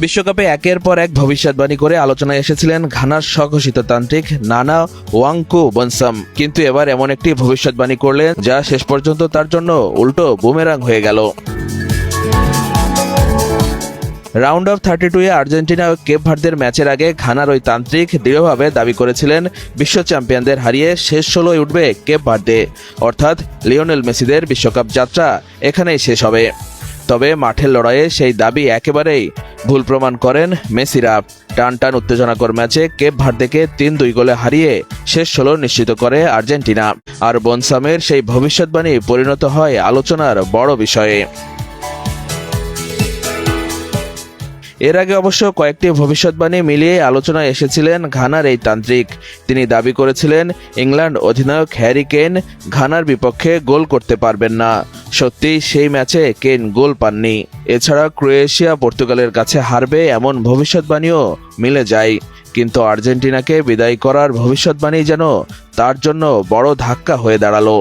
বিশ্বকাপে একের পর এক ভবিষ্যৎবাণী করে আলোচনায় এসেছিলেন ঘানার স্বঘোষিত তান্ত্রিক নানা ওয়াংকু বনসাম, কিন্তু এবার এমন একটি ভবিষ্যৎবাণী করলেন যা শেষ পর্যন্ত তার জন্য উল্টো বুমেরাং হয়ে গেল। রাউন্ড অফ 32-এ আর্জেন্টিনা ও কেপ ভার্দের ম্যাচের আগে ঘানার ওই তান্ত্রিক দৃঢ়ভাবে দাবি করেছিলেন বিশ্ব চ্যাম্পিয়নদের হারিয়ে শেষ 16-য় উঠবে কেপ ভার্দে, অর্থাৎ লিওনেল মেসিদের বিশ্বকাপ যাত্রা এখানেই শেষ হবে। তবে মাঠের লড়াইয়ে সেই দাবি একেবারেই ভুল প্রমাণ করেন মেসিরা। টান উত্তেজনাকর ম্যাচে কেপ ভার্দেকে 3-2 গোলে হারিয়ে শেষ 16 নিশ্চিত করে আর্জেন্টিনা। আর বনসামের সেই ভবিষ্যৎবাণী পরিণত হয় আলোচনার বড় বিষয়ে। এর আগে অবশ্য কয়েকটি ভবিষ্যৎবাণী মিলিয়ে আলোচনায় এসেছিলেন ঘানার এই তান্ত্রিক। তিনি দাবি করেছিলেন ইংল্যান্ড অধিনায়ক হ্যারি কেন ঘানার বিপক্ষে গোল করতে পারবেন না। সত্যি সেই ম্যাচে কেন গোল পাননি। এছাড়া ক্রোয়েশিয়া পর্তুগালের কাছে হারবে এমন ভবিষ্যৎবাণীও মিলে যায়। কিন্তু আর্জেন্টিনাকে বিদায় করার ভবিষ্যৎবাণী যেন তার জন্য বড় ধাক্কা হয়ে দাঁড়ালো।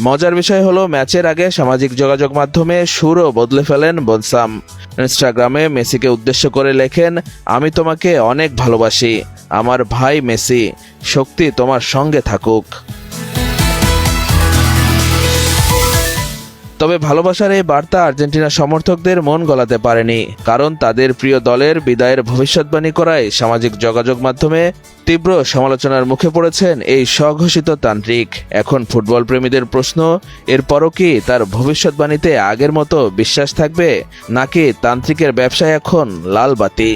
মজার বিষয় হলো ম্যাচের আগে সামাজিক যোগাযোগ মাধ্যমে সুরও বদলে ফেলেন বনসাম। ইনস্টাগ্রামে মেসিকে উদ্দেশ্য করে লেখেন, আমি তোমাকে অনেক ভালোবাসি, আমার ভাই মেসি, শক্তি তোমার সঙ্গে থাকুক। তবে ভালোবাসার এই বার্তা আর্জেন্টিনা সমর্থকদের মন গলাতে পারেনি, কারণ তাদের প্রিয় দলের বিদায়ের ভবিষ্যৎবাণী করায় সামাজিক যোগাযোগ মাধ্যমে তীব্র সমালোচনার মুখে পড়েছেন এই স্বঘোষিত তান্ত্রিক। এখন ফুটবল প্রেমীদের প্রশ্ন, এরপরও কি তার ভবিষ্যৎবাণীতে আগের মতো বিশ্বাস থাকবে, নাকি তান্ত্রিকের ব্যবসায় এখন লাল বাতি?